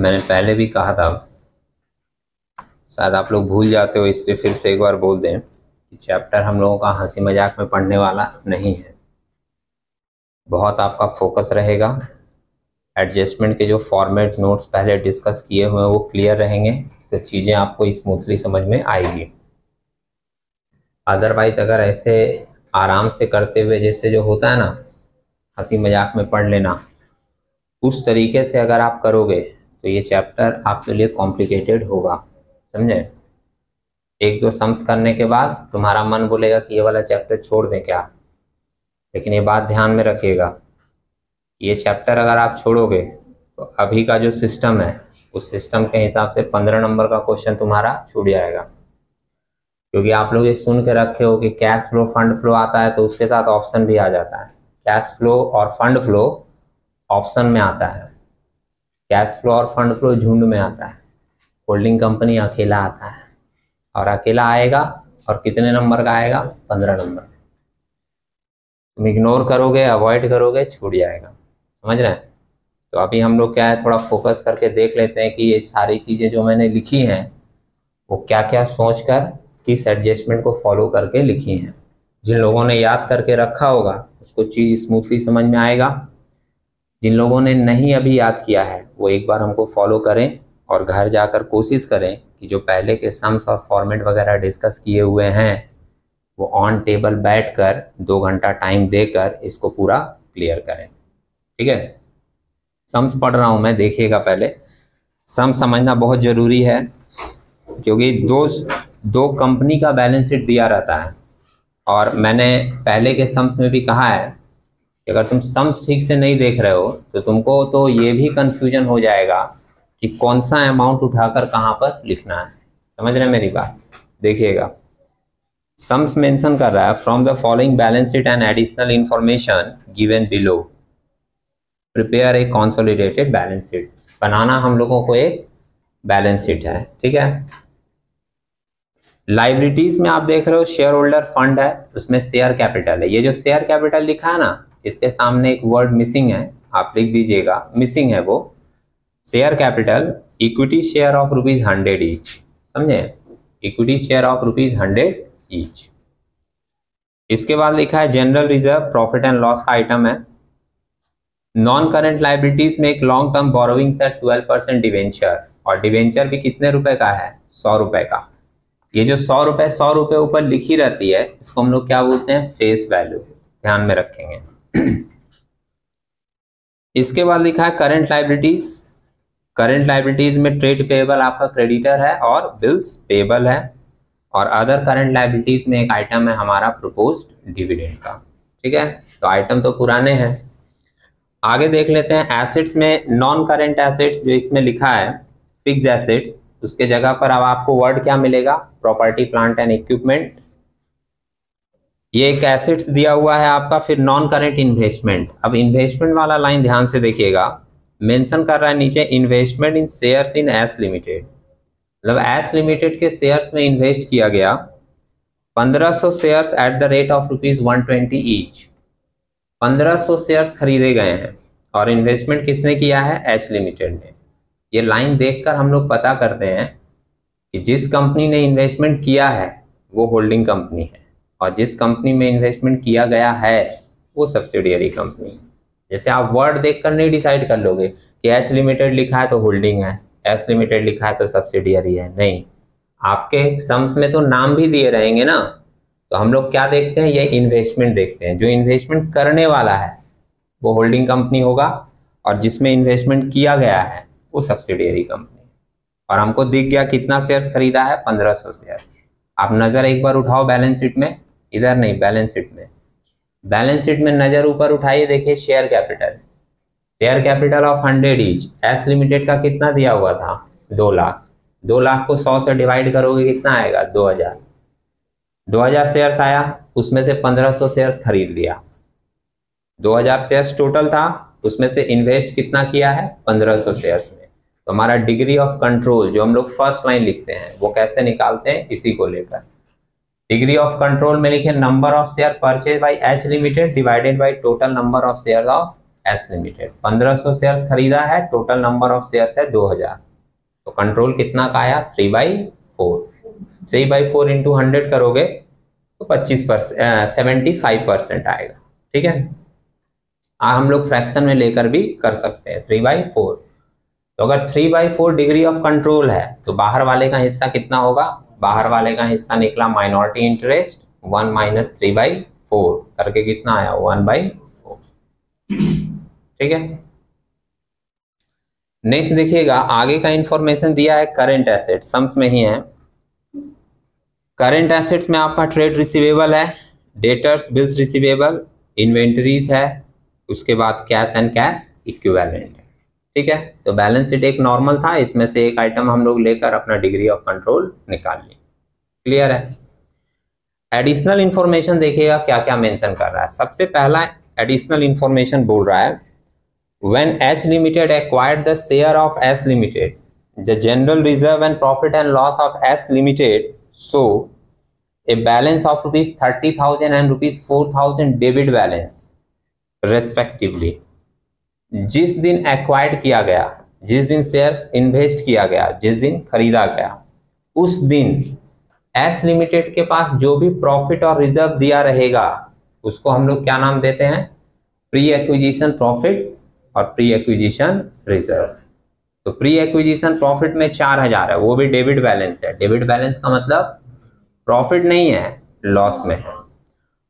मैंने पहले भी कहा था, शायद आप लोग भूल जाते हो, इसलिए फिर से एक बार बोल दें कि चैप्टर हम लोगों का हंसी मजाक में पढ़ने वाला नहीं है। बहुत आपका फोकस रहेगा, एडजस्टमेंट के जो फॉर्मेट नोट्स पहले डिस्कस किए हुए हैं वो क्लियर रहेंगे, तो चीज़ें आपको स्मूथली समझ में आएगी। अदरवाइज अगर ऐसे आराम से करते हुए जैसे जो होता है ना, हंसी मजाक में पढ़ लेना, उस तरीके से अगर आप करोगे तो ये चैप्टर आपके लिए कॉम्प्लिकेटेड होगा, समझे। एक दो सम्स करने के बाद तुम्हारा मन बोलेगा कि ये वाला चैप्टर छोड़ दें क्या, लेकिन ये बात ध्यान में रखिएगा, ये चैप्टर अगर आप छोड़ोगे तो अभी का जो सिस्टम है उस सिस्टम के हिसाब से 15 नंबर का क्वेश्चन तुम्हारा छूट जाएगा। क्योंकि आप लोग ये सुन के रखे हो कि कैश फ्लो फंड फ्लो आता है तो उसके साथ ऑप्शन भी आ जाता है। कैश फ्लो और फंड फ्लो ऑप्शन में आता है, कैश फ्लो और फंड फ्लो झुंड में आता है, होल्डिंग कंपनी अकेला आता है, और अकेला आएगा और कितने नंबर का आएगा, 15 नंबर। तुम इग्नोर करोगे, अवॉइड करोगे, छूट जाएगा, समझ रहे हैं। तो अभी हम लोग क्या है, थोड़ा फोकस करके देख लेते हैं कि ये सारी चीज़ें जो मैंने लिखी हैं वो क्या क्या सोच कर किस एडजस्टमेंट को फॉलो करके लिखी हैं। जिन लोगों ने याद करके रखा होगा उसको चीज़ स्मूथली समझ में आएगा, जिन लोगों ने नहीं अभी याद किया है वो एक बार हमको फॉलो करें और घर जाकर कोशिश करें कि जो पहले के सम्स और फॉर्मेट वगैरह डिस्कस किए हुए हैं वो ऑन टेबल बैठकर 2 घंटा टाइम देकर इसको पूरा क्लियर करें, ठीक है। सम्स पढ़ रहा हूं मैं, देखिएगा पहले। सम समझना बहुत ज़रूरी है क्योंकि दो कंपनी का बैलेंस शीट दिया रहता है, और मैंने पहले के सम्स में भी कहा है कि अगर तुम सम्स ठीक से नहीं देख रहे हो तो तुमको तो ये भी कन्फ्यूजन हो जाएगा कि कौन सा अमाउंट उठाकर कहाँ पर लिखना है। समझ रहे हैं मेरी बात? देखिएगा, सम्स मेंशन कर रहा है from the following balance sheet and additional information given below prepare a consolidated balance sheet. बनाना हम लोगों को एक बैलेंस शीट है, ठीक है। लाइबिलिटीज में आप देख रहे हो शेयर होल्डर फंड है, उसमें शेयर कैपिटल है। ये जो शेयर कैपिटल लिखा है ना, इसके सामने एक वर्ड मिसिंग है, आप लिख दीजिएगा, मिसिंग है वो। Share capital equity share of ₹100 each, समझे, इक्विटी शेयर ऑफ ₹100 ईच। इसके बाद लिखा है general reserve profit and loss का आइटम है। नॉन करेंट लाइबिलिटीज में एक लॉन्ग टर्म बोरोविंग्स है 12% डिवेंचर, और डिवेंचर भी कितने रुपए का है, 100 रुपए का। ये जो 100 रुपए ऊपर लिखी रहती है इसको हम लोग क्या बोलते हैं, फेस वैल्यू, ध्यान में रखेंगे। इसके बाद लिखा है करंट लाइबिलिटीज। करंट लाइबिलिटीज में ट्रेड पेएबल आपका क्रेडिटर है और बिल्स पेएबल है, और अदर करंट लाइबिलिटीज में एक आइटम है हमारा प्रोपोज्ड डिविडेंड का, ठीक है। तो आइटम तो पुराने हैं। आगे देख लेते हैं एसेट्स में नॉन करेंट एसेट्स, जो इसमें लिखा है फिक्स एसेट्स, उसके जगह पर अब आपको वर्ड क्या मिलेगा, प्रॉपर्टी प्लांट एंड इक्विपमेंट। ये एक एसेट्स दिया हुआ है आपका। फिर नॉन करेंट इन्वेस्टमेंट। अब इन्वेस्टमेंट वाला लाइन ध्यान से देखिएगा, मेंशन कर रहा है नीचे investment in shares in S limited, मतलब एस लिमिटेड के शेयर्स में इन्वेस्ट किया गया 1500 shares at the rate of ₹120 each. 1500 shares खरीदे गए हैं और इन्वेस्टमेंट किसने किया है, एच लिमिटेड ने। ये लाइन देखकर हम लोग पता करते हैं कि जिस कंपनी ने इन्वेस्टमेंट किया है वो होल्डिंग कंपनी है, और जिस कंपनी में इन्वेस्टमेंट किया गया है वो सब्सिडियरी कंपनी है। जैसे आप वर्ड देखकर नहीं डिसाइड कर लोगे कि एच लिमिटेड लिखा है तो होल्डिंग है, एस लिमिटेड लिखा है तो सब्सिडियरी है, नहीं। आपके सम्स में तो नाम भी दिए रहेंगे ना, तो हम लोग क्या देखते हैं, ये इन्वेस्टमेंट देखते हैं। जो इन्वेस्टमेंट करने वाला है वो होल्डिंग कंपनी होगा, और जिसमें इन्वेस्टमेंट किया गया है वो सब्सिडियरी कंपनी। और हमको दिख गया कितना शेयर्स खरीदा है, 1500 शेयर्स। आप नजर एक बार उठाओ बैलेंस शीट में, इधर नहीं, बैलेंस शीट में। बैलेंस शीट में नजर ऊपर उठाइए, देखिए share capital, share capital of 100 each. S limited का कितना दिया हुआ था, 2 लाख। 2 लाख को 100 से डिवाइड करोगे कितना आएगा, 2000। 2000 शेयर्स आया, उसमें से 1500 शेयर्स खरीद लिया। 2000 शेयर्स टोटल था, उसमें से इन्वेस्ट कितना किया है, 1500 शेयर्स में। तो हमारा डिग्री ऑफ कंट्रोल जो हम लोग फर्स्ट लाइन लिखते हैं वो कैसे निकालते हैं, इसी को लेकर। डिग्री ऑफ कंट्रोल में लिखे number of share purchase by H limited divided by total number of share of S limited. 1500 shares खरीदा है, टोटल नंबर ऑफ शेयर्स है 2000, तो कंट्रोल कितना का आया 3/4। 3/4 इंटू 100 करोगे तो 75% आएगा। ठीक है, हम लोग फ्रैक्शन में लेकर भी कर सकते हैं 3/4। तो अगर 3/4 डिग्री ऑफ कंट्रोल है तो बाहर वाले का हिस्सा कितना होगा, बाहर वाले का हिस्सा निकला माइनॉरिटी इंटरेस्ट 1 माइनस 3/4 करके कितना आया 1/4। ठीक है, नेक्स्ट देखिएगा आगे का इंफॉर्मेशन दिया है करेंट एसेट, सम्स में ही है। करेंट एसेट्स में आपका ट्रेड रिसीवेबल है, डेटर्स, बिल्स रिसीवेबल, इन्वेंटरीज है, उसके बाद कैश एंड कैश इक्विवेलेंट है। ठीक है, तो बैलेंस शीट एक नॉर्मल था, इसमें से एक आइटम हम लोग लेकर अपना डिग्री ऑफ कंट्रोल निकाल लिए। क्लियर है। एडिशनल इंफॉर्मेशन देखिएगा क्या क्या मेंशन कर रहा है। सबसे पहला एडिशनल इंफॉर्मेशन बोल रहा है when H Limited acquired the share of S Limited, the general reserve and profit and loss of S Limited show a balance of rupees 30,000 and rupees 4,000 debit balance respectively। जिस दिन acquired किया गया, जिस दिन shares invest किया गया, जिस दिन खरीदा गया, उस दिन एस लिमिटेड के पास जो भी प्रॉफिट और रिजर्व दिया रहेगा उसको हम लोग क्या नाम देते हैं, प्री एक्विजिशन प्रॉफिट और प्री एक्विजिशन रिजर्व। तो प्री एक्विजिशन प्रॉफिट में 4000 है, वो भी डेबिट बैलेंस है। डेबिट बैलेंस का मतलब प्रॉफिट नहीं है, लॉस में है।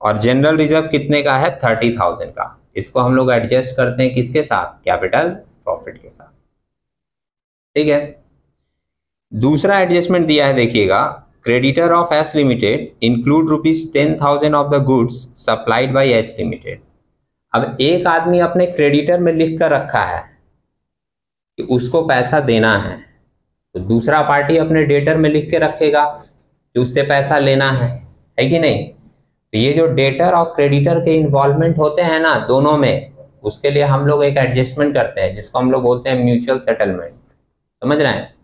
और जनरल रिजर्व कितने का है 30,000 का। इसको हम लोग एडजस्ट करते हैं किसके साथ, कैपिटल प्रॉफिट के साथ। ठीक है, दूसरा एडजस्टमेंट दिया है देखिएगा, creditor of S limited include rupees 10,000 of the goods supplied by H limited. अब एक आदमी अपने क्रेडिटर में लिख कर रखा है कि उसको पैसा देना है, तो दूसरा पार्टी अपने डेटर में लिख के रखेगा कि उससे पैसा लेना है कि नहीं। तो ये जो डेटर और क्रेडिटर के इन्वॉल्वमेंट होते हैं ना दोनों में, उसके लिए हम लोग एक एडजस्टमेंट करते हैं जिसको हम लोग बोलते हैं म्यूचुअल सेटलमेंट। समझ रहे हैं।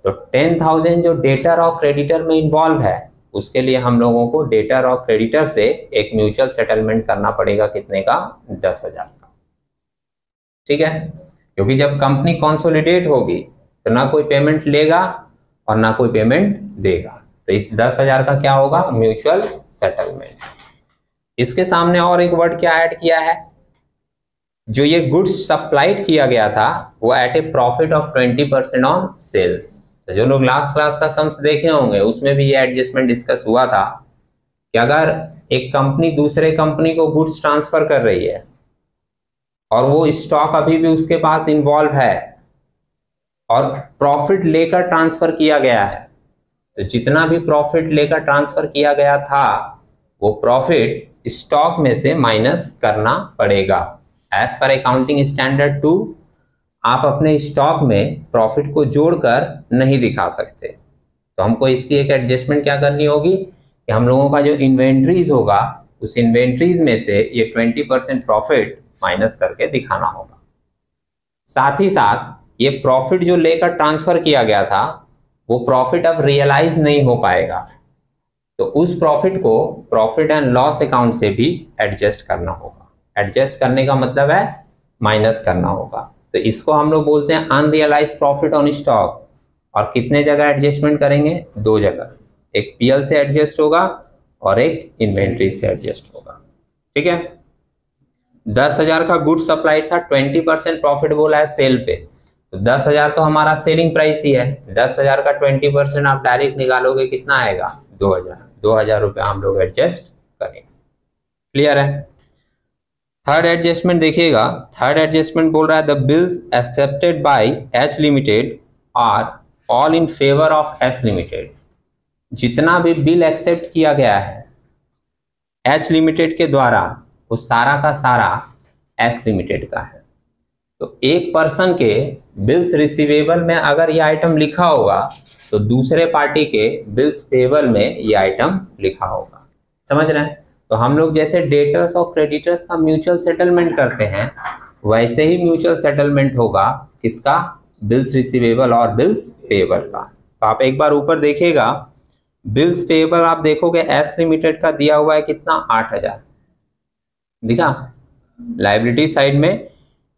तो 10,000 जो डेटर और क्रेडिटर में इन्वॉल्व है उसके लिए हम लोगों को डेटर और क्रेडिटर से एक म्यूचुअल सेटलमेंट करना पड़ेगा, कितने का 10,000 का। ठीक है, क्योंकि जब कंपनी कंसोलिडेट होगी तो ना कोई पेमेंट लेगा और ना कोई पेमेंट देगा, तो इस 10,000 का क्या होगा, म्यूचुअल सेटलमेंट। इसके सामने और एक वर्ड क्या ऐड किया है, जो ये गुड्स सप्लाइड किया गया था वो at a profit of 20% on sales. तो जो लोग लास्ट क्लास का सम्स देखे होंगे उसमें भी ये एडजस्टमेंट डिस्कस हुआ था कि अगर एक कंपनी दूसरे कंपनी को गुड्स ट्रांसफर कर रही है और वो स्टॉक अभी भी उसके पास इन्वॉल्व है और प्रॉफिट लेकर ट्रांसफर किया गया है, तो जितना भी प्रॉफिट लेकर ट्रांसफर किया गया था वो प्रॉफिट स्टॉक में से माइनस करना पड़ेगा। एज पर अकाउंटिंग स्टैंडर्ड 2 आप अपने स्टॉक में प्रॉफिट को जोड़कर नहीं दिखा सकते, तो हमको इसकी एक एडजस्टमेंट क्या करनी होगी कि हम लोगों का जो इन्वेंट्रीज होगा उस इन्वेंट्रीज में से ये 20% प्रॉफिट माइनस करके दिखाना होगा। साथ ही साथ ये प्रॉफिट जो लेकर ट्रांसफर किया गया था वो प्रॉफिट अब रियलाइज नहीं हो पाएगा, तो उस प्रॉफिट को प्रॉफिट एंड लॉस अकाउंट से भी एडजस्ट करना होगा। एडजस्ट करने का मतलब है माइनस करना होगा, तो इसको हम लोग बोलते हैं अनरियलाइज प्रॉफिट ऑन स्टॉक। और कितने जगह एडजस्टमेंट करेंगे, 2 जगह, एक पीएल से एडजस्ट होगा और एक इन्वेंट्री से एडजस्ट होगा। ठीक है, 10,000 का गुड सप्लाइड था, 20% प्रॉफिट बोला है सेल पे, तो 10,000 तो हमारा सेलिंग प्राइस ही है। 10,000 का 20% आप डायरेक्ट निकालोगे कितना आएगा, 2,000 रुपया हम लोग एडजस्ट करेंगे। क्लियर है। थर्ड एडजस्टमेंट देखिएगा, थर्ड एडजस्टमेंट बोल रहा है the bills accepted by H limited are all in favour of S limited. जितना भी बिल एक्सेप्ट किया गया है एच लिमिटेड के द्वारा वो सारा का सारा एस लिमिटेड का है। तो एक पर्सन के बिल्स रिसीवेबल में अगर ये आइटम लिखा होगा तो दूसरे पार्टी के बिल्स पेबल में ये आइटम लिखा होगा। समझ रहे हैं। तो हम लोग जैसे डेटर्स और क्रेडिटर्स का म्यूचुअल सेटलमेंट करते हैं वैसे ही म्यूचुअल सेटलमेंट होगा किसका, बिल्स रिसीवेबल और बिल्स पेएबल का। तो आप एक बार ऊपर देखिएगा, बिल्स पेएबल आप देखोगे एस लिमिटेड का दिया हुआ है कितना, 8,000 दिखा। लायबिलिटी साइड में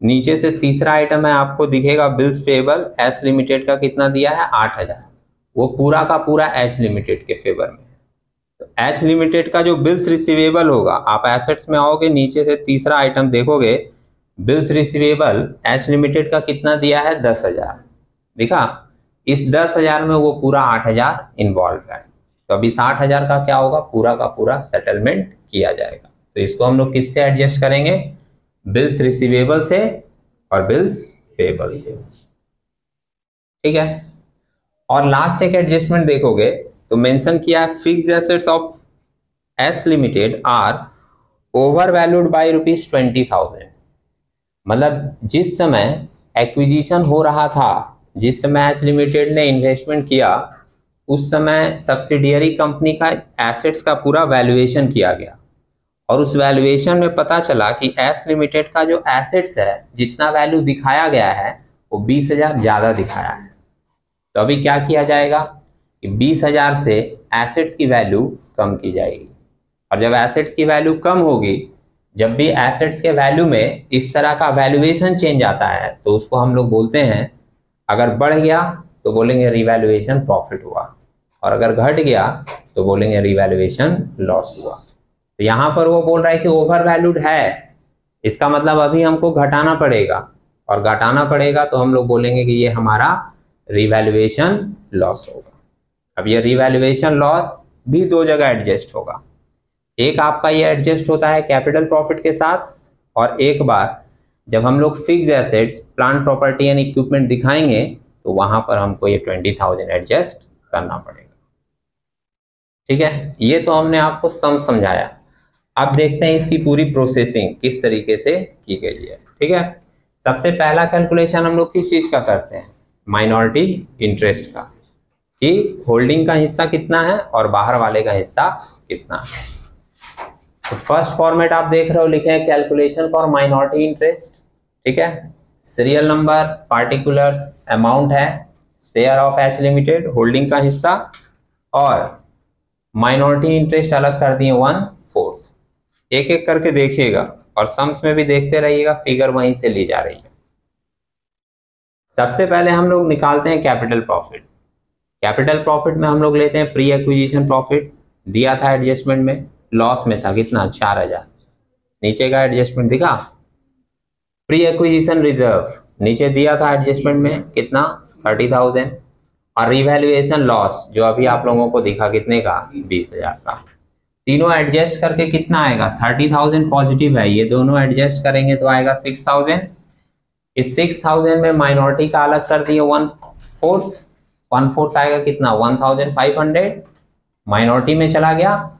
नीचे से तीसरा आइटम है, आपको दिखेगा बिल्स पेबल, एच लिमिटेड का कितना दिया है 8,000, वो पूरा का पूरा एच लिमिटेड के फेवर में। तो एच लिमिटेड का जो बिल्स रिसीवेबल होगा, आप एसेट्स में आओगे नीचे से तीसरा आइटम देखोगे, बिल्स रिसीवेबल एच लिमिटेड का कितना दिया है 10,000, दिखा। इस 10,000 में वो पूरा 8,000 इन्वॉल्व है, तो अभी 60,000 का क्या होगा, पूरा का पूरा सेटलमेंट किया जाएगा। तो इसको हम लोग किससे एडजस्ट करेंगे, बिल्स रिसीवेबल से और बिल्स पेबल से, ठीक है। और लास्ट एक एडजस्टमेंट देखोगे तो मेंशन किया है fixed assets of S limited are over valued by ₹20,000। मतलब जिस समय एक्विजिशन हो रहा था, जिस समय एस लिमिटेड ने इन्वेस्टमेंट किया, उस समय सब्सिडियरी कंपनी का एसेट्स का पूरा वैल्यूएशन किया गया, और उस वैल्यूएशन में पता चला कि एस लिमिटेड का जो एसेट्स है, जितना वैल्यू दिखाया गया है वो 20,000 ज़्यादा दिखाया है। तो अभी क्या किया जाएगा कि 20,000 से एसेट्स की वैल्यू कम की जाएगी, और जब एसेट्स की वैल्यू कम होगी, जब भी एसेट्स के वैल्यू में इस तरह का वैल्यूएशन चेंज आता है तो उसको हम लोग बोलते हैं, अगर बढ़ गया तो बोलेंगे रिवैल्यूएशन प्रॉफिट हुआ, और अगर घट गया तो बोलेंगे रिवैल्यूएशन लॉस हुआ। तो यहाँ पर वो बोल रहा है कि ओवर वैल्यूड है, इसका मतलब अभी हमको घटाना पड़ेगा, और घटाना पड़ेगा तो हम लोग बोलेंगे कि ये हमारा रिवैल्यूएशन लॉस होगा। अब ये रिवैल्यूएशन लॉस भी दो जगह एडजस्ट होगा, एक आपका ये एडजस्ट होता है कैपिटल प्रॉफिट के साथ, और एक बार जब हम लोग fix assets, plant property and equipment दिखाएंगे तो वहां पर हमको ये 20,000 एडजस्ट करना पड़ेगा, ठीक है। ये तो हमने आपको समझाया। अब देखते हैं इसकी पूरी प्रोसेसिंग किस तरीके से की गई है, ठीक है। सबसे पहला कैलकुलेशन हम लोग किस चीज का करते हैं, माइनॉरिटी इंटरेस्ट का, कि होल्डिंग का हिस्सा कितना है और बाहर वाले का हिस्सा कितना है। तो फर्स्ट फॉर्मेट आप देख रहे हो, लिखे हैं कैलकुलेशन फॉर माइनॉरिटी इंटरेस्ट, ठीक है। सीरियल नंबर, पार्टिकुलर्स, अमाउंट है, share of H limited, holding का हिस्सा, और माइनॉरिटी इंटरेस्ट अलग कर दिए 1/4। एक एक करके देखिएगा और सम्स में भी देखते रहिएगा, फिगर वहीं से ली जा रही है। सबसे पहले हम लोग निकालते हैं कैपिटल प्रॉफिट। कैपिटल प्रॉफिट में हम लोग लेते हैं प्री एक्विजिशन प्रॉफिट, दिया था एडजस्टमेंट में, लॉस में था कितना 4,000, नीचे का एडजस्टमेंट दिखा। प्री एक्विजिशन रिजर्व नीचे दिया था एडजस्टमेंट में कितना 30,000, और रिवैल्यूएशन लॉस जो अभी आप लोगों को दिखा कितने का 20,000 का। तीनों एडजस्ट करके कितना आएगा 30,000 पॉजिटिव है, ये दोनों एडजस्ट करेंगे तो आएगा 6,000। इस 6,000 में माइनॉरिटी का अलग कर दिए 1/4 आएगा कितना 1,500, माइनॉरिटी में चला गया,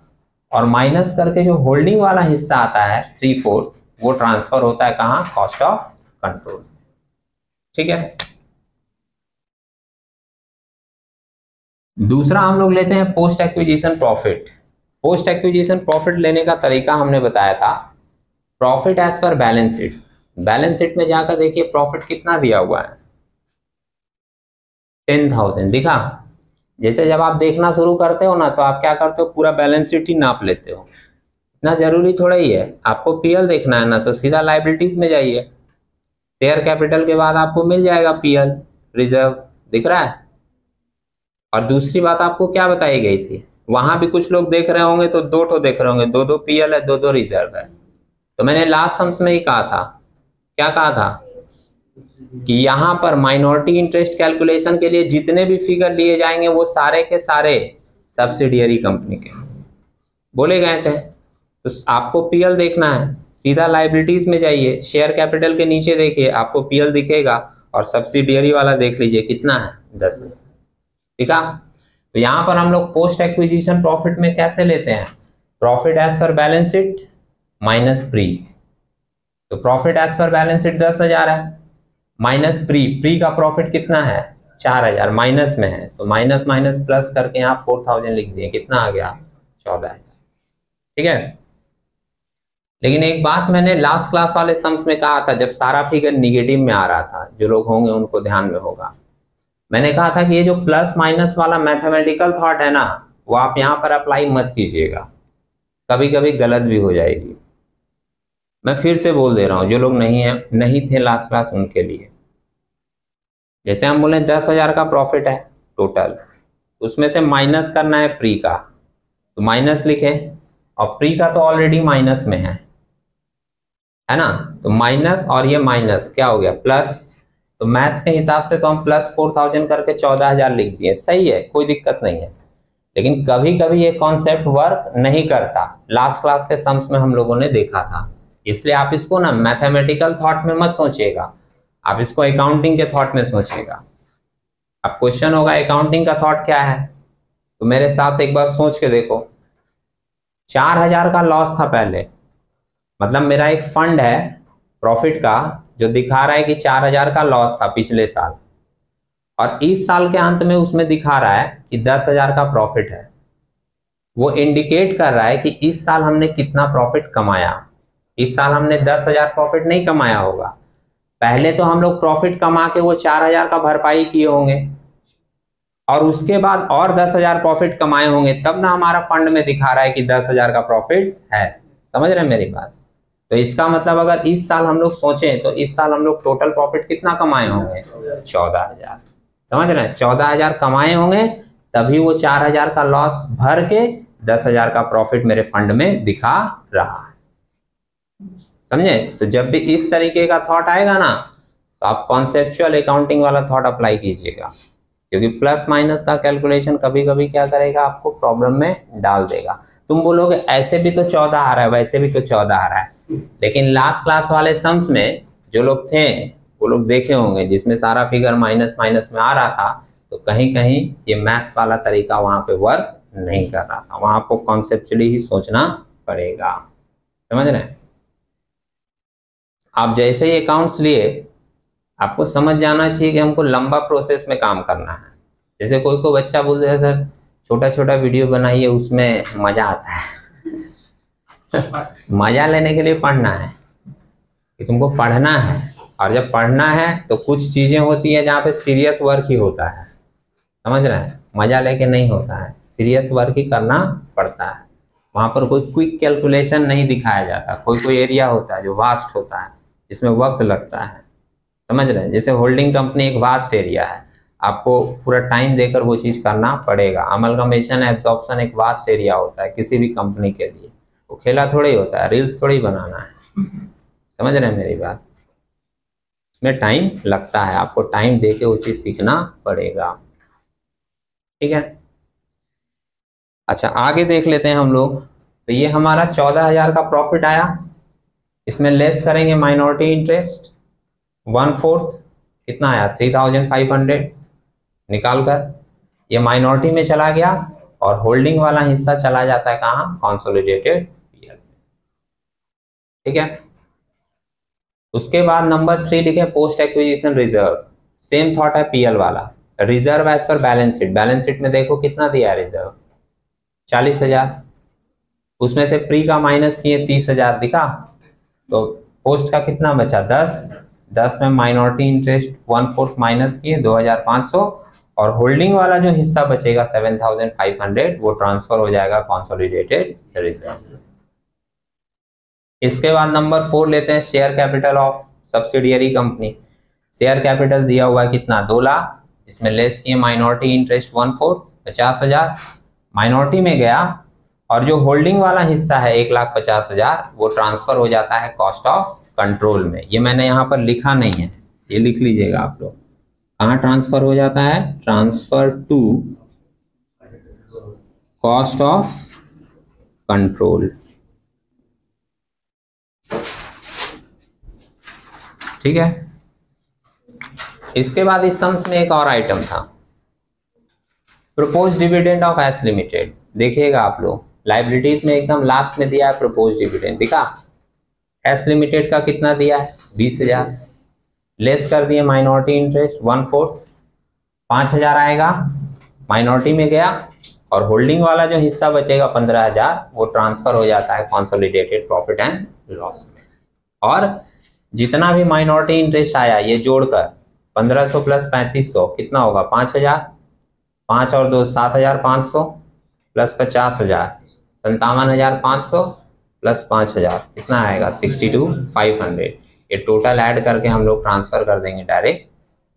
और माइनस करके जो होल्डिंग वाला हिस्सा आता है 3/4, वो ट्रांसफर होता है कहाँ, कॉस्ट ऑफ कंट्रोल, ठीक है। दूसरा हम लोग लेते हैं post acquisition profit. Post acquisition profit लेने का तरीका हमने बताया था, प्रॉफिट एज पर बैलेंस शीट। बैलेंस शीट में जाकर देखिए प्रॉफिट कितना दिया हुआ है 10,000, दिखा। जैसे जब आप देखना शुरू करते हो ना, तो आप क्या करते हो, पूरा बैलेंस शीट ही नाप लेते हो, इतना जरूरी थोड़ा ही है। आपको पीएल देखना है ना, तो सीधा लाइबिलिटीज में जाइए, शेयर कैपिटल के बाद आपको मिल जाएगा पीएल रिजर्व, दिख रहा है। और दूसरी बात आपको क्या बताई गई थी, वहां भी कुछ लोग देख रहे होंगे तो दो ठो देख रहे होंगे, 2 पीएल है, 2 रिजर्व है। तो मैंने लास्ट सम्स में ही कहा था, क्या कहा था कि यहां पर माइनॉरिटी इंटरेस्ट कैलकुलेशन के लिए जितने भी फिगर लिए जाएंगे वो सारे के सारे सब्सिडियरी कंपनी के बोले गए थे। तो आपको पीएल देखना है, सीधा लाइबिलिटीज में जाइए, शेयर कैपिटल के नीचे देखिए, आपको पीएल दिखेगा, और सब्सिडियरी वाला देख लीजिए कितना है 10, ठीक है। तो यहां पर हम लोग पोस्ट एक्विजिशन प्रॉफिट में कैसे लेते हैं, प्रॉफिट एज पर बैलेंस शीट माइनस प्री। तो प्रॉफिट एज पर बैलेंस शीट 10,000 है, माइनस प्री का प्रॉफिट कितना है 4,000, माइनस में है, तो माइनस माइनस प्लस करके यहाँ 4,000 लिख दिए, कितना आ गया 14,000, ठीक है। लेकिन एक बात मैंने लास्ट क्लास वाले सम्स में कहा था, जब सारा फिगर निगेटिव में आ रहा था, जो लोग होंगे उनको ध्यान में होगा, मैंने कहा था कि ये जो प्लस माइनस वाला मैथमेटिकल थॉट है ना, वो आप यहाँ पर अप्लाई मत कीजिएगा, कभी कभी गलत भी हो जाएगी। मैं फिर से बोल दे रहा हूं, जो लोग नहीं थे लास्ट क्लास उनके लिए। जैसे हम बोले 10,000 का प्रॉफिट है टोटल, उसमें से माइनस करना है प्री का, तो माइनस लिखे, और प्री का तो ऑलरेडी माइनस में है ना, तो माइनस और ये माइनस क्या हो गया प्लस। तो मैथ्स के हिसाब से तो हम प्लस 4,000 करके 14,000 लिख दिए, सही है, कोई दिक्कत नहीं है। लेकिन कभी कभी ये कॉन्सेप्ट वर्क नहीं करता, लास्ट क्लास के सम्स में हम लोगों ने देखा था। इसलिए आप इसको ना मैथमेटिकल थॉट में मत सोचिएगा, आप इसको अकाउंटिंग के थॉट में सोचिएगा। अब क्वेश्चन होगा अकाउंटिंग का थॉट क्या है, तो मेरे साथ एक बार सोच के देखो। 4,000 का लॉस था पहले, मतलब मेरा एक फंड है प्रॉफिट का जो दिखा रहा है कि 4,000 का लॉस था पिछले साल, और इस साल के अंत में उसमें दिखा रहा है कि 10,000 का प्रॉफिट है। वो इंडिकेट कर रहा है कि इस साल हमने कितना प्रॉफिट कमाया। इस साल हमने 10,000 प्रॉफिट नहीं कमाया होगा, पहले तो हम लोग प्रॉफिट कमा के वो 4,000 का भरपाई किए होंगे, और उसके बाद और 10,000 प्रॉफिट कमाए होंगे, तब ना हमारा फंड में दिखा रहा है कि 10,000 का प्रॉफिट है। समझ रहे हैं मेरी बात? तो इसका मतलब अगर इस साल हम लोग सोचें तो इस साल हम लोग टोटल प्रॉफिट कितना कमाए होंगे? 14,000। समझ रहे हैं? 14,000 कमाए होंगे, तभी वो 4,000 का लॉस भर के 10,000 का प्रॉफिट मेरे फंड में दिखा रहा है। समझे? तो जब भी इस तरीके का थॉट आएगा ना, तो आप कॉन्सेप्चुअल अकाउंटिंग वाला थॉट अप्लाई कीजिएगा, क्योंकि प्लस माइनस का कैलकुलेशन कभी कभी क्या करेगा, आपको प्रॉब्लम में डाल देगा। तुम बोलोगे ऐसे भी तो 14 आ रहा है, वैसे भी तो 14 आ रहा है, लेकिन लास्ट क्लास वाले सम्स में जो लोग थे वो लोग देखे होंगे जिसमें सारा फिगर माइनस माइनस में आ रहा था, तो कहीं कहीं ये मैथ्स वाला तरीका वहां पे वर्क नहीं कर रहा था, वहां आपको कॉन्सेप्चुअली ही सोचना पड़ेगा। समझ रहे हैं? आप जैसे ही अकाउंट्स लिए, आपको समझ जाना चाहिए कि हमको लंबा प्रोसेस में काम करना है। जैसे कोई बच्चा बोलते हैं सर छोटा छोटा वीडियो बनाइए, उसमें मजा आता है। मजा लेने के लिए पढ़ना है, कि तुमको पढ़ना है, और जब पढ़ना है तो कुछ चीजें होती है जहाँ पे सीरियस वर्क ही होता है। समझ रहे हैं? मजा लेके नहीं होता है, सीरियस वर्क ही करना पड़ता है। वहां पर कोई क्विक कैलकुलेशन नहीं दिखाया जाता, कोई एरिया होता है जो वास्ट होता है, जिसमें वक्त लगता है। समझ रहे हैं? जैसे होल्डिंग कंपनी एक वास्ट एरिया है, आपको पूरा टाइम देकर वो चीज करना पड़ेगा। अमलगमेशन एब्जॉर्प्शन एक वास्ट एरिया होता है किसी भी कंपनी के लिए, वो खेला थोड़ी होता है, रील्स थोड़ी बनाना है। समझ रहे हैं मेरी बात? इसमें टाइम लगता है, आपको टाइम देके वो चीज सीखना पड़ेगा। ठीक है, अच्छा आगे देख लेते हैं हम लोग। तो ये हमारा 14,000 का प्रॉफिट आया, इसमें लेस करेंगे माइनॉरिटी इंटरेस्ट 1/4, कितना आया 3,500 निकाल कर, ये माइनॉरिटी में चला गया, और होल्डिंग वाला हिस्सा चला जाता है कहाँ? Consolidated PL. ठीक है, उसके बाद नंबर 3 लिखे post acquisition reserve. Same thought है पीएल वाला, रिजर्व एज पर बैलेंस शीट। बैलेंस शीट में देखो कितना दिया है रिजर्व, 40,000, उसमें से प्री का माइनस किए 30,000 दिखा, तो पोस्ट का कितना बचा 10 में माइनॉरिटी इंटरेस्ट 1/4 माइनस किए 2,500, और होल्डिंग वाला जो हिस्सा बचेगा 7,500 वो ट्रांसफर हो जाएगा कंसोलिडेटेड रिजर्व। इसके बाद नंबर 4 लेते हैं share capital of subsidiary company. Share capital दिया हुआ है कितना 2 लाख, इसमें लेस किए माइनॉरिटी इंटरेस्ट 1/4 50,000, माइनॉरिटी में गया, और जो होल्डिंग वाला हिस्सा है 1,50,000 वो ट्रांसफर हो जाता है कॉस्ट ऑफ कंट्रोल में। ये मैंने यहाँ पर लिखा नहीं है, ये लिख लीजिएगा आप लोग, कहाँ ट्रांसफर हो जाता है? Transfer to cost of control. ठीक है, इसके बाद इस सम्स में एक और आइटम था, propose dividend of S limited. देखिएगा आप लोग, लाइबिलिटीज में एकदम लास्ट में दिया है प्रपोज डिविडेंड, दिखा एस लिमिटेड का कितना दिया है 20,000, लेस कर दिए माइनॉरिटी इंटरेस्ट 1/4 5,000 आएगा, माइनॉरिटी में गया, और होल्डिंग वाला जो हिस्सा बचेगा 15,000 वो ट्रांसफर हो जाता है कंसोलिडेटेड प्रॉफिट एंड लॉस में। और जितना भी माइनॉरिटी इंटरेस्ट आया ये जोड़कर 1,500 प्लस 3,500 कितना होगा 5,000, 5 और 2 7,500 प्लस 50,000 57,500, प्लस 5,000 कितना आएगा 62,500। ये टोटल ऐड करके हम लोग ट्रांसफर कर देंगे डायरेक्ट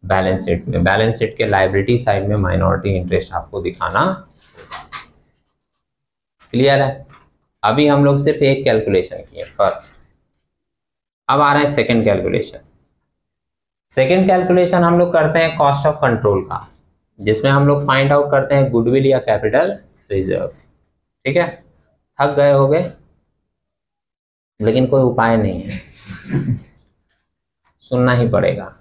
बैलेंस शीट में। बैलेंस शीट के लायबिलिटी साइड में माइनॉरिटी इंटरेस्ट आपको दिखाना। क्लियर है? अभी हम लोग सिर्फ एक कैलकुलेशन किए फर्स्ट, अब आ रहे हैं सेकंड कैलकुलेशन। सेकंड कैलकुलेशन हम लोग करते हैं कॉस्ट ऑफ कंट्रोल का, जिसमें हम लोग फाइंड आउट करते हैं गुडविल या कैपिटल रिजर्व। ठीक है, थक गए होगे लेकिन कोई उपाय नहीं है, सुनना ही पड़ेगा।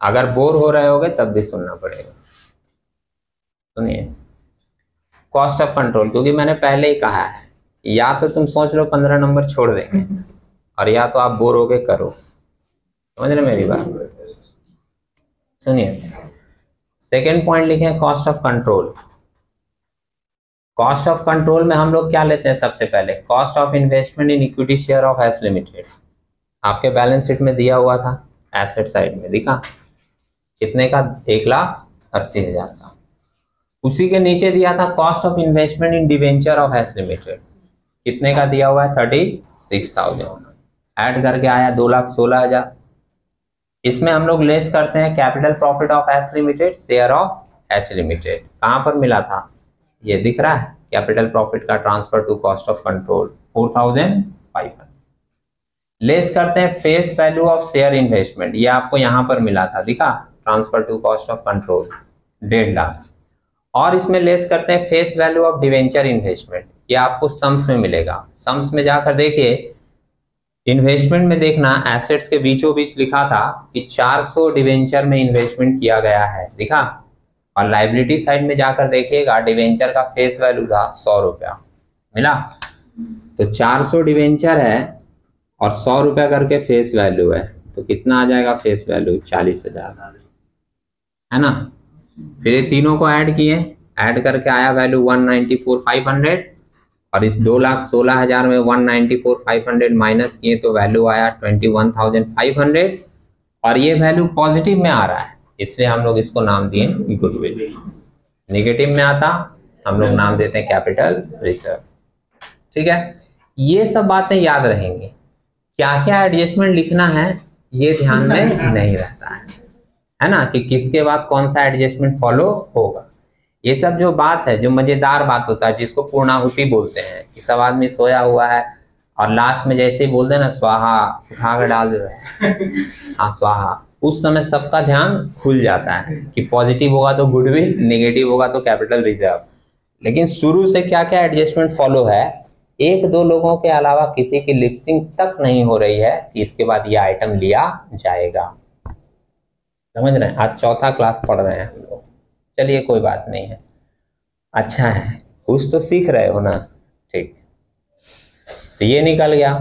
अगर बोर हो रहे होगे तब भी सुनना पड़ेगा। सुनिए कॉस्ट ऑफ कंट्रोल, क्योंकि मैंने पहले ही कहा है या तो तुम सोच लो 15 नंबर छोड़ देंगे और या तो आप बोर होके करो। समझ रहे मेरी बात? सुनिए सेकेंड पॉइंट लिखे cost of control. Cost of control में हम लोग क्या लेते हैं? सबसे पहले cost of investment in equity share of S limited. आपके बैलेंस शीट में दिया हुआ था, एसेट साइड में दिखा कितने का, 1,80,000 का। उसी के नीचे दिया था cost of investment in debenture of S limited, कितने का दिया हुआ है 36,000। ऐड करके आया 2,16,000। इसमें हम लोग लेस करते हैं capital profit of S limited share of H limited. कहां पर मिला था? ये दिख रहा है कैपिटल प्रॉफिट का transfer to cost of control 4,500। Less करते हैं face value of share investment, ये आपको यहां पर मिला था, दिखा transfer to cost of control 1.5 lakh. और इसमें लेस करते हैं face value of debenture investment, ये आपको सम्स में मिलेगा। सम्स में जाकर देखिए, इन्वेस्टमेंट में देखना एसेट्स के बीचों बीच लिखा था कि 400 डिवेंचर में इन्वेस्टमेंट किया गया है, दिखा। और लाइबिलिटी साइड में जाकर देखिएगा डिवेंचर का फेस वैल्यू था 100 रुपया, मिला। तो 400 डिवेंचर है और 100 रुपया करके फेस वैल्यू है, तो कितना आ जाएगा फेस वैल्यू? 40,000, है ना। फिर ये तीनों को ऐड किए, ऐड करके आया वैल्यू 194,500। और इस 2,16,000 में 194,500 माइनस किए तो वैल्यू आया 21,500। और ये वैल्यू पॉजिटिव में आ रहा है, इसलिए हम लोग इसको नाम दिए गुडविल। नेगेटिव में आता हम लोग नाम देते हैं कैपिटल रिजर्व। ठीक है, ये सब बातें याद रहेंगी। क्या क्या एडजस्टमेंट लिखना है ये ध्यान में नहीं रहता है ना, कि किसके बाद कौन सा एडजस्टमेंट फॉलो होगा। ये सब जो बात है, जो मजेदार बात होता है, जिसको पूर्णाहुति बोलते हैं, कि सब आदमी सोया हुआ है और लास्ट में जैसे ही बोलते हैं ना स्वाहा, उठा कर डाल दो, हाँ स्वाहा, उस समय सबका ध्यान खुल जाता है कि पॉजिटिव होगा तो गुडविल, नेगेटिव होगा तो कैपिटल रिजर्व। लेकिन शुरू से क्या क्या एडजस्टमेंट फॉलो है, एक दो लोगों के अलावा किसी की लिपसिंग तक नहीं हो रही है कि इसके बाद ये आइटम लिया जाएगा। समझ रहे हैं? आज चौथा क्लास पढ़ रहे हैं हम लोग, चलिए कोई बात नहीं है, अच्छा है, कुछ तो सीख रहे हो ना। ठीक, तो ये निकल गया।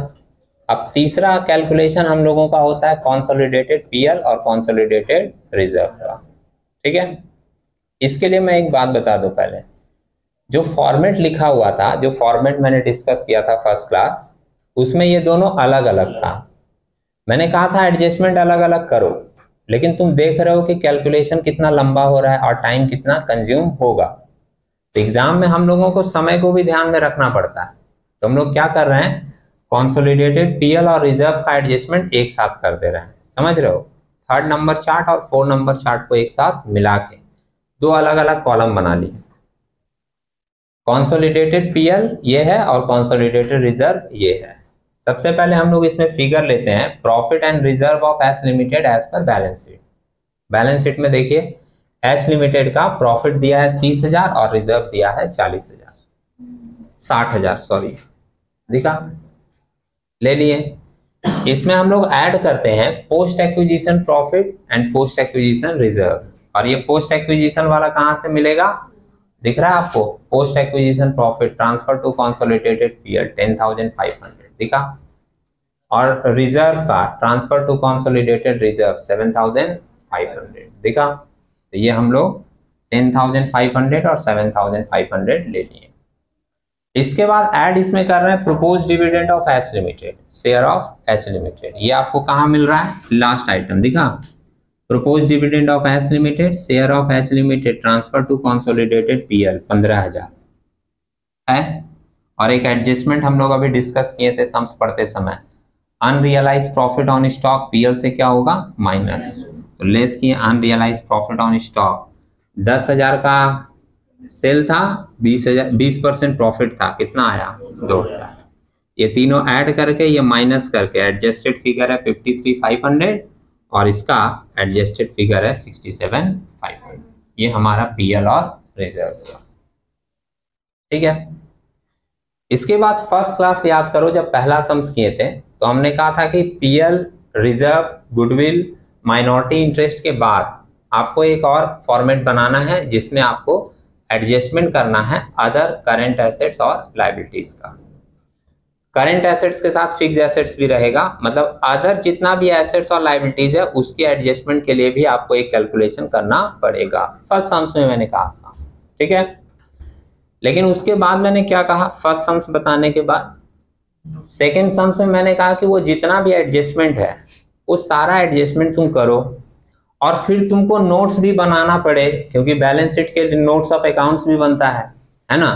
अब तीसरा कैलकुलेशन हम लोगों का होता है कंसोलिडेटेड पीएल और कंसोलिडेटेड रिजर्व का। ठीक है, इसके लिए मैं एक बात बता दूं पहले, जो फॉर्मेट लिखा हुआ था, जो फॉर्मेट मैंने डिस्कस किया था फर्स्ट क्लास, उसमें ये दोनों अलग अलग था। मैंने कहा था एडजस्टमेंट अलग अलग करो, लेकिन तुम देख रहे हो कि कैलकुलेशन कितना लंबा हो रहा है और टाइम कितना कंज्यूम होगा। तो एग्जाम में हम लोगों को समय को भी ध्यान में रखना पड़ता है। तो हम लोग क्या कर रहे हैं, कंसोलिडेटेड पीएल और रिजर्व का एडजस्टमेंट एक साथ कर दे रहे हैं। समझ रहे हो? 3rd नंबर चार्ट और 4 नंबर चार्ट को एक साथ मिला के दो अलग अलग कॉलम बना लिए। कंसोलिडेटेड पीएल ये है और कंसोलिडेटेड रिजर्व ये है। सबसे पहले हम लोग इसमें फिगर लेते हैं, profit and reserve of S limited as पर बैलेंस शीट। बैलेंस शीट में देखिए एस लिमिटेड का प्रॉफिट दिया है 30,000 और रिजर्व दिया है 60,000 सॉरी, दिखा, ले लिए। इसमें हम लोग ऐड करते हैं post acquisition profit and post acquisition reserve. और ये पोस्ट एक्विजिशन वाला कहां से मिलेगा, दिख रहा है आपको, post acquisition profit transfer to consolidated PL 10,500, दिखा। और रिजर्व का ट्रांसफर टू कंसोलिडेटेड रिजर्व 7,500, दिखा। तो ये हम लोग 10,500 और 7,500 ले लिए। इसके बाद ऐड इसमें कर रहे हैं proposed dividend of H limited, share of H limited. ये आपको कहां मिल रहा है, लास्ट आइटम, दिखा, proposed dividend of H limited, share of H limited transfer to consolidated PL 15,000 है। और एक एडजस्टमेंट हम लोग अभी डिस्कस किए थे सम्स पढ़ते समय, unrealised profit on stock PL से क्या होगा माइनस, तो लेस किए अनरियलाइज प्रॉफिट ऑन स्टॉक 10,000 का सेल था, 20% प्रॉफिट था, कितना आया 2,000। ये तीनों ऐड करके ये माइनस करके एडजस्टेड फिगर है 53,500 और इसका एडजस्टेड फिगर है 67,500। ये हमारा पीएल और रिजर्व हुआ, ठीक है। इसके बाद फर्स्ट क्लास याद करो, जब पहला सम्स किए थे तो हमने कहा था कि PL, reserve, goodwill, minority interest के बाद आपको एक और फॉर्मेट बनाना है जिसमें आपको एडजस्टमेंट करना है अदर करंट एसेट्स और लायबिलिटीज का। करंट एसेट्स के साथ फिक्स एसेट्स भी रहेगा, मतलब अदर जितना भी एसेट्स और लायबिलिटीज है उसके एडजस्टमेंट के लिए भी आपको एक कैलकुलेशन करना पड़ेगा। फर्स्ट सम्स में मैंने कहा था, ठीक है। लेकिन उसके बाद मैंने क्या कहा, फर्स्ट सम्स बताने के बाद सेकेंड सम्स में मैंने कहा कि वो जितना भी एडजस्टमेंट है वो सारा एडजस्टमेंट तुम करो और फिर तुमको नोट्स भी बनाना पड़े, क्योंकि बैलेंस शीट के नोट्स ऑफ अकाउंट्स भी बनता है ना,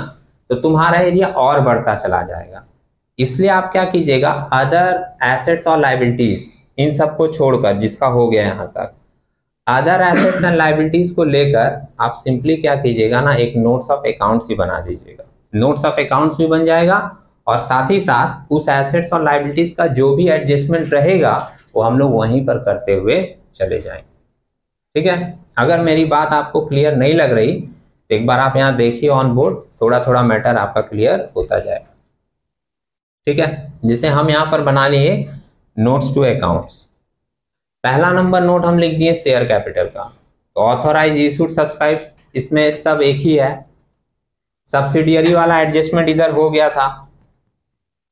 तो तुम्हारा एरिया और बढ़ता चला जाएगा। इसलिए आप क्या कीजिएगा, अदर एसेट्स और लायबिलिटीज इन सबको छोड़कर, जिसका हो गया यहाँ तक, अदर एसेट्स एंड लायबिलिटीज को लेकर आप सिंपली क्या कीजिएगा ना, एक नोट्स ऑफ अकाउंट्स ही बना दीजिएगा। नोट्स ऑफ अकाउंट्स भी बन जाएगा और साथ ही साथ उस एसेट्स और लायबिलिटीज का जो भी एडजस्टमेंट रहेगा वो हम लोग वहीं पर करते हुए चले जाएंगे, ठीक है। अगर मेरी बात आपको क्लियर नहीं लग रही तो एक बार आप यहाँ देखिए ऑन बोर्ड, थोड़ा थोड़ा मैटर आपका क्लियर होता जाएगा, ठीक है। जिसे हम यहाँ पर बना लिए नोट्स टू अकाउंट्स। पहला नंबर नोट हम लिख दिए शेयर कैपिटल का, तो ऑथोराइज इशूड सब्सक्राइब, इसमें सब एक ही है। सब्सिडियरी वाला एडजस्टमेंट इधर हो गया था,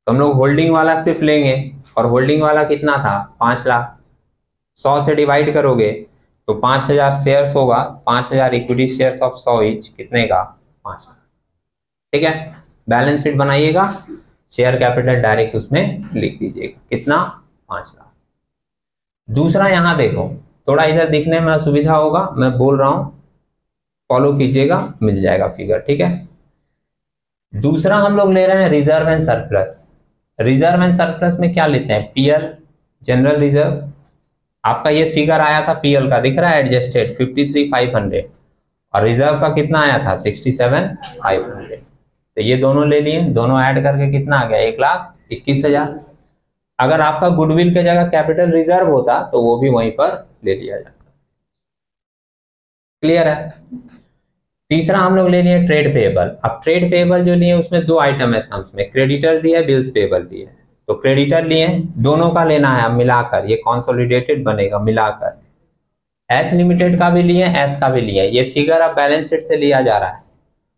तो हम लोग होल्डिंग वाला सिर्फ लेंगे, और होल्डिंग वाला कितना था 5 लाख। 100 से डिवाइड करोगे तो 5,000 शेयर्स होगा, 5,000 इक्विटी शेयर्स ऑफ 100 ईच, कितने का 5 लाख, ठीक है। बैलेंस शीट बनाइएगा, शेयर कैपिटल डायरेक्ट उसमें लिख दीजिएगा, कितना 5 लाख। दूसरा यहाँ देखो, थोड़ा इधर दिखने में असुविधा होगा, मैं बोल रहा हूं, फॉलो कीजिएगा, मिल जाएगा फिगर, ठीक है। दूसरा हम लोग ले रहे हैं reserve and surplus. Reserve and surplus में क्या लेते हैं, पीएल, जनरल रिजर्व। आपका ये फिगर आया था पीएल का, दिख रहा है एडजस्टेड 53,500 और रिजर्व का कितना आया था 67,500। तो ये दोनों ले लिए, दोनों ऐड करके कितना आ गया 1,21,000। अगर आपका गुडविल के जगह कैपिटल रिजर्व होता तो वो भी वहीं पर ले लिया जाता, क्लियर है। तीसरा हम लोग ले लिए ट्रेड पेएबल। अब ट्रेड पेएबल जो लिए उसमें 2 आइटम है सम्स में, क्रेडिटर दिया, बिल्स पेएबल दिए। तो क्रेडिटर लिए, दोनों का लेना है मिलाकर, ये कंसोलिडेटेड बनेगा मिलाकर। एच लिमिटेड का भी लिए, एस का भी लिए। ये फिगर अब बैलेंस शीट से लिया जा रहा है,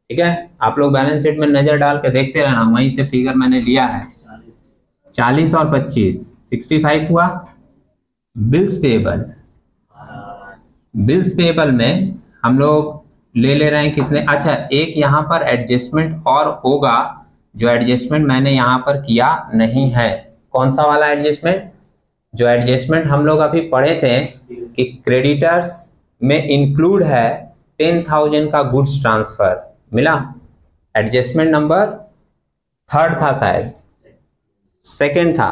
ठीक है। आप लोग बैलेंस शीट में नजर डाल के देखते रहना, वहीं से फिगर मैंने लिया है। 40 और 25 65 हुआ। बिल्स पेएबल, बिल्स पेएबल में हम लोग ले रहे हैं कितने, अच्छा एक यहाँ पर एडजस्टमेंट और होगा, जो एडजस्टमेंट मैंने यहाँ पर किया नहीं है। कौन सा वाला एडजस्टमेंट, जो एडजस्टमेंट हम लोग अभी पढ़े थे कि क्रेडिटर्स में इंक्लूड है 10,000 का गुड्स ट्रांसफर, मिला। एडजस्टमेंट नंबर 3rd था शायद, 2nd था,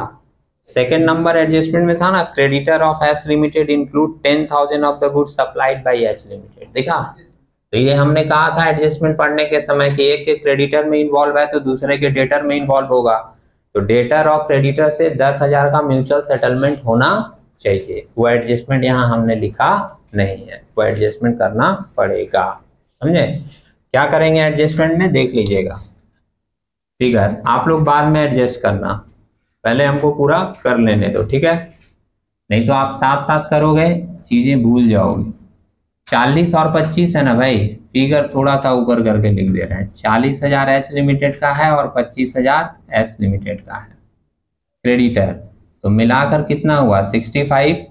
2nd नंबर एडजस्टमेंट में था ना, creditor of S limited include 10,000 of the goods supplied by H limited, देखा। तो ये हमने कहा था एडजस्टमेंट पढ़ने के समय कि एक के क्रेडिटर में इन्वॉल्व है तो दूसरे के डेटर में इन्वॉल्व होगा, तो डेटर और क्रेडिटर से 10,000 का म्यूचुअल सेटलमेंट होना चाहिए। वो एडजस्टमेंट यहाँ हमने लिखा नहीं है, वो एडजस्टमेंट करना पड़ेगा, समझे। क्या करेंगे एडजस्टमेंट में देख लीजिएगा, फिगर आप लोग बाद में एडजस्ट करना, पहले हमको पूरा कर लेने दो, ठीक है। नहीं तो आप साथ साथ करोगे चीजें भूल जाओगे। 40 और 25 है ना भाई, फिगर थोड़ा सा ऊपर करके लिख दे रहे हैं। 40,000 एच लिमिटेड का है और 25,000 एस लिमिटेड का है क्रेडिटर, तो मिलाकर कितना हुआ 65,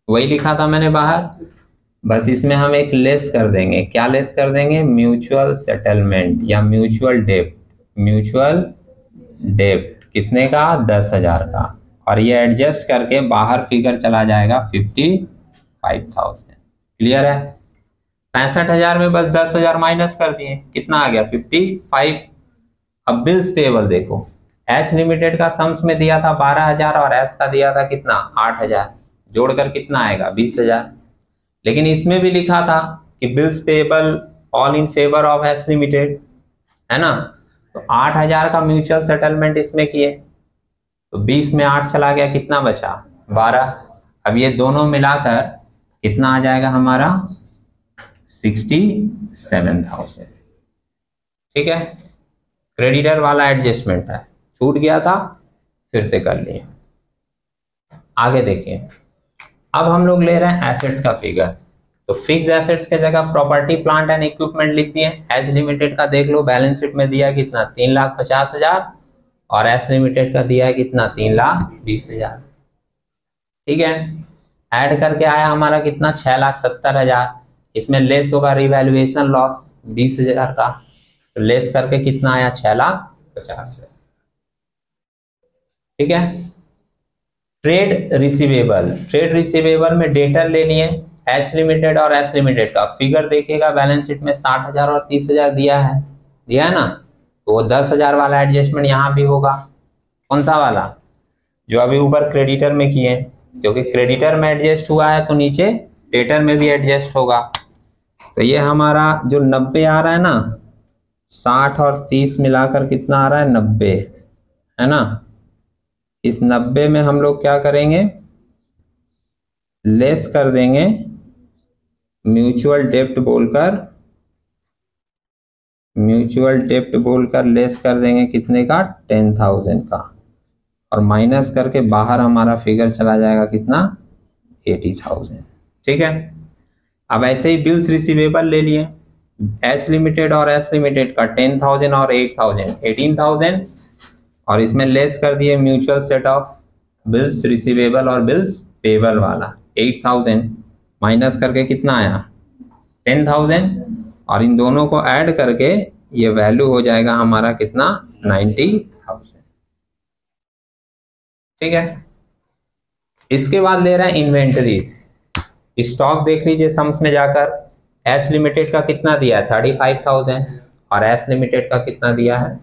वही लिखा था मैंने बाहर। बस इसमें हम एक लेस कर देंगे, क्या लेस कर देंगे, म्यूचुअल सेटलमेंट या म्यूचुअल डेब्ट। म्यूचुअल डेब्ट कितने का 10,000 का, और ये एडजस्ट करके बाहर फिगर चला जाएगा 55,000, क्लियर है। 65,000 में बस 10,000 माइनस कर दिए, कितना आ गया 55। अब बिल्स पेबल देखो, एच लिमिटेड का सम्स में दिया था 12,000 और एस का दिया था कितना 8,000, जोड़कर कितना आएगा 20,000। लेकिन इसमें भी लिखा था कि bills payable all in favour of S limited, है ना। तो 8,000 का म्यूचुअल सेटलमेंट इसमें किए, तो 20 में 8 चला गया, कितना बचा 12। अब ये दोनों मिलाकर कितना आ जाएगा हमारा 67,000। ठीक है, क्रेडिटर वाला एडजस्टमेंट है, छूट गया था, फिर से कर लिए। आगे देखिए, अब हम लोग ले रहे हैं एसेट्स का फिगर। तो फिक्स एसेट्स के जगह प्रॉपर्टी प्लांट एंड इक्विपमेंट लिख दिए। एच लिमिटेड का देख लो, बैलेंस शीट में दिया कितना 3,50,000 और एस लिमिटेड का दिया है कितना 3,20,000। ठीक है, ऐड करके आया हमारा कितना 6,70,000। इसमें लेस होगा रिवैल्यूएशन लॉस 20,000 का, तो लेस करके कितना आया 6,50,000। ठीक है, ट्रेड रिसीवेबल, ट्रेड रिसीवेबल में डेटर ले लिए एच लिमिटेड और एस लिमिटेड का। फिगर देखिएगा बैलेंस शीट में 60,000 और 30,000 दिया है ना, तो वो 10,000 वाला एडजस्टमेंट यहाँ भी होगा। कौन सा वाला, जो अभी ऊपर क्रेडिटर में किए, क्योंकि क्रेडिटर में एडजस्ट हुआ है तो नीचे डेटर में भी एडजस्ट होगा। तो ये हमारा जो 90 आ रहा है ना, 60 और 30 मिलाकर कितना आ रहा है 90, है ना। इस 90 में हम लोग क्या करेंगे, लेस कर देंगे म्यूचुअल डेप्ट बोलकर लेस कर देंगे कितने का 10,000 का, और माइनस करके बाहर हमारा फिगर चला जाएगा कितना 80,000। ठीक है, अब ऐसे ही बिल्स रिसीवेबल ले लिए एच लिमिटेड और एस लिमिटेड का 10,000 और 8,000 18,000, और इसमें लेस कर दिए mutual set of bills receivable और बिल्स पेबल वाला 8,000, माइनस करके कितना आया 10,000, और इन दोनों को ऐड करके ये वैल्यू हो जाएगा हमारा कितना 90,000। ठीक है, इसके बाद ले रहा है इन्वेंटरीज। स्टॉक देख लीजिए सम्स में जाकर, एच लिमिटेड का कितना दिया है 35,000 और एस लिमिटेड का कितना दिया है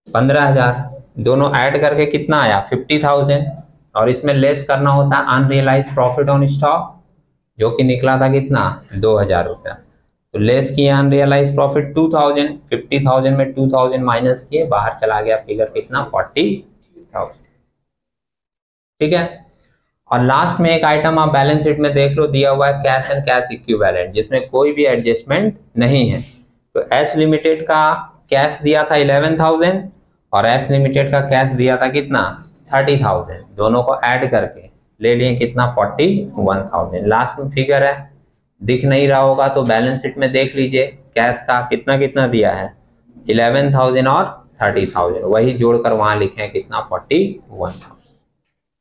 15,000, दोनों ऐड करके कितना आया 50,000, और इसमें लेस करना होता है अनरियलाइज प्रॉफिट ऑन स्टॉक, जो कि निकला था कितना 2,000 रुपया। तो लेस किए अनरियलाइज प्रॉफिट 2,000, 50,000 में 2,000 माइनस किए, बाहर चला गया फिगर कितना 40,000। ठीक है, और लास्ट में एक आइटम आप बैलेंस शीट में देख लो, दिया हुआ है कैश एंड कैश इक्विवेलेंट, जिसमें कोई भी एडजस्टमेंट नहीं है। तो एच लिमिटेड का कैश दिया था 11,000 और एस लिमिटेड का कैश दिया था कितना 30,000, दोनों को ऐड करके ले लिए कितना 41,000। लास्ट में फिगर है, दिख नहीं रहा होगा तो बैलेंस शीट में देख लीजिए, कैश का कितना कितना दिया है 11,000 और 30,000, वही जोड़कर वहां लिखे हैं कितना 41,000।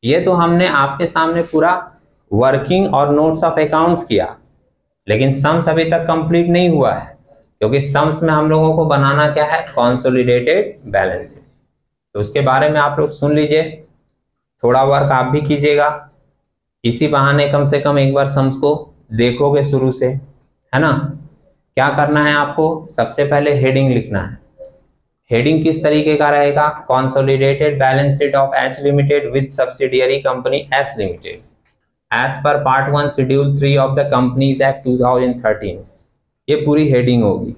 ये तो हमने आपके सामने पूरा वर्किंग और नोट्स ऑफ अकाउंट्स किया, लेकिन सम्स अभी तक कंप्लीट नहीं हुआ है, क्योंकि सम्स में हम लोगों को बनाना क्या है कंसोलिडेटेड बैलेंस शीट। तो उसके बारे में आप लोग सुन लीजिए, थोड़ा वर्क आप भी कीजिएगा, इसी बहाने कम से कम एक बार सम्स को देखोगे शुरू से, है ना। क्या करना है आपको, सबसे पहले हेडिंग लिखना है। हेडिंग किस तरीके का रहेगा, consolidated balance sheet of H limited with subsidiary company S limited as पर part 1 schedule 3 of the companies act 2013, ये पूरी हेडिंग होगी।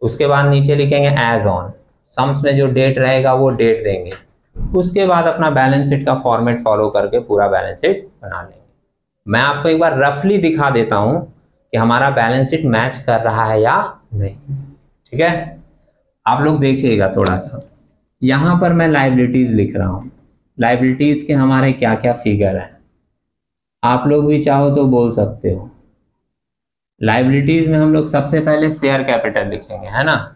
उसके बाद नीचे लिखेंगे एज ऑन, सम्स में जो डेट रहेगा वो डेट देंगे। उसके बाद अपना बैलेंस शीट का फॉर्मेट फॉलो करके पूरा बैलेंस शीट बना लेंगे। मैं आपको एक बार रफली दिखा देता हूं कि हमारा बैलेंस शीट मैच कर रहा है या नहीं। ठीक है, आप लोग देखिएगा थोड़ा सा, यहां पर मैं लायबिलिटीज लिख रहा हूं, लायबिलिटीज के हमारे क्या क्या फिगर हैं, आप लोग भी चाहो तो बोल सकते हो। लायबिलिटीज में हम लोग सबसे पहले शेयर कैपिटल लिखेंगे, है ना।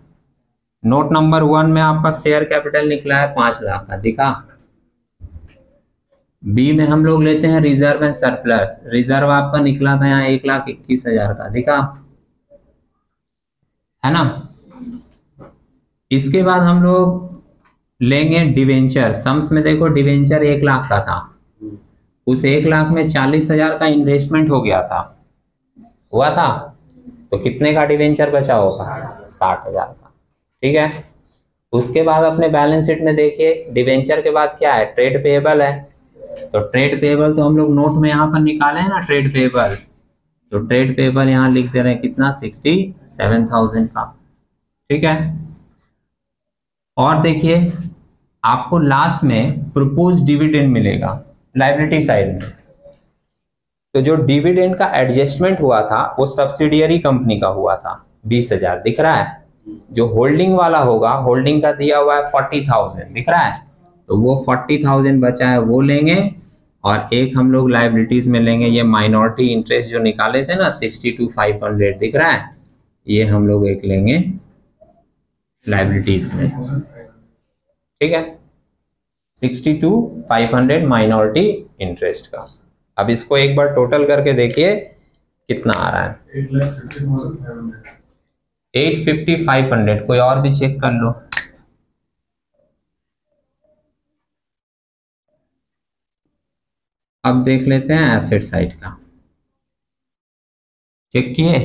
नोट नंबर 1 में आपका शेयर कैपिटल निकला है 5 लाख का, दिखा। बी में हम लोग लेते हैं रिजर्व एंड सरप्लस, रिजर्व आपका निकला था यहाँ 1,21,000 का, दिखा, है ना। इसके बाद हम लोग लेंगे डिवेंचर, सम्स में देखो डिवेंचर 1 लाख का था, उस 1 लाख में 40,000 का इन्वेस्टमेंट हो गया था, हुआ था, तो कितने का डिवेंचर बचा होगा 60,000 का। ठीक है, उसके बाद अपने बैलेंस शीट में देखिए डिवेंचर के बाद क्या है, ट्रेड पेएबल है। तो ट्रेड पेएबल तो हम लोग नोट में यहाँ पर निकाले हैं ना ट्रेड पेएबल, तो ट्रेड पेएबल यहाँ लिख दे रहे हैं कितना, 67,000 का। ठीक है, और देखिए आपको लास्ट में प्रपोज डिविडेंड मिलेगा लायबिलिटी साइड में। तो जो डिविडेंड का एडजस्टमेंट हुआ था वो सब्सिडियरी कंपनी का हुआ था 20,000, दिख रहा है। जो होल्डिंग वाला होगा, होल्डिंग का दिया हुआ है 40,000, दिख रहा है। तो वो 40,000 बचा है वो लेंगे, और एक हम लोग लाइबिलिटीज में लेंगे ये माइनॉरिटी इंटरेस्ट जो निकाले थे ना 62,500, दिख रहा है, ये हम लोग एक लेंगे लाइबिलिटीज में। ठीक है, 62,500 माइनॉरिटी इंटरेस्ट का। अब इसको एक बार टोटल करके देखिए कितना आ रहा है, 850,500। कोई और भी चेक कर लो। अब देख लेते हैं एसेट साइड का, चेक किए।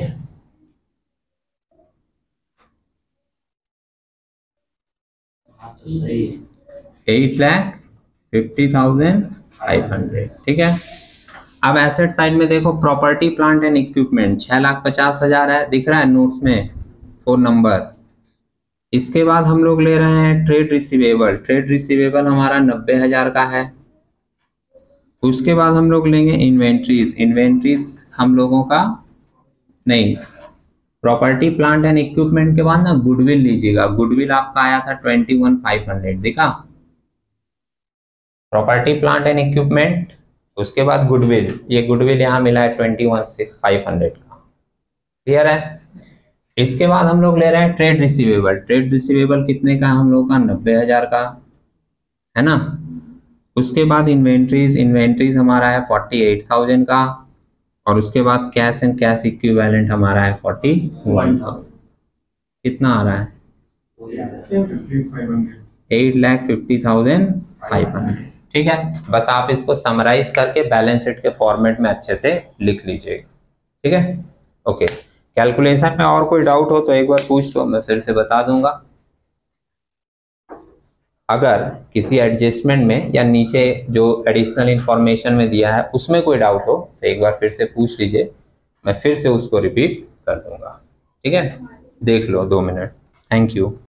सही है, 8,50,500। ठीक है, अब एसेट साइड में देखो प्रॉपर्टी प्लांट एंड इक्विपमेंट 6,50,000 है, दिख रहा है नोट्स में 4 नंबर। इसके बाद हम लोग ले रहे हैं ट्रेड रिसीवेबल, ट्रेड रिसीवेबल हमारा 90,000 का है। उसके बाद हम लोग लेंगे इन्वेंट्रीज, इन्वेंट्रीज हम लोगों का नहीं, प्रॉपर्टी प्लांट एंड इक्विपमेंट के बाद ना गुडविल लीजिएगा, गुडविल आपका आया था 21,500, दिखा। प्रॉपर्टी प्लांट एंड इक्विपमेंट, उसके बाद गुडविल, ये गुडविल यहाँ मिला है 21,500 का, क्लियर है। इसके बाद हम लोग ले रहे हैं ट्रेड रिसीवेबल, ट्रेड रिसीवेबल कितने का, हम लोग का 90,000 का है ना। उसके बाद इन्वेंट्रीज, इन्वेंट्रीज हमारा है 48,000 का, और उसके बाद कैश एंड कैश इक्विवेलेंट हमारा है 41,000। कितना आ रहा है, 8,50,500। ठीक है, बस आप इसको समराइज करके बैलेंस शीट के फॉर्मेट में अच्छे से लिख लीजिएगा। ठीक है, ओके। कैलकुलेशन में और कोई डाउट हो तो एक बार पूछ लो, मैं फिर से बता दूंगा। अगर किसी एडजस्टमेंट में या नीचे जो एडिशनल इंफॉर्मेशन में दिया है उसमें कोई डाउट हो तो एक बार फिर से पूछ लीजिए, मैं फिर से उसको रिपीट कर दूंगा। ठीक है, देख लो 2 मिनट। Thank you.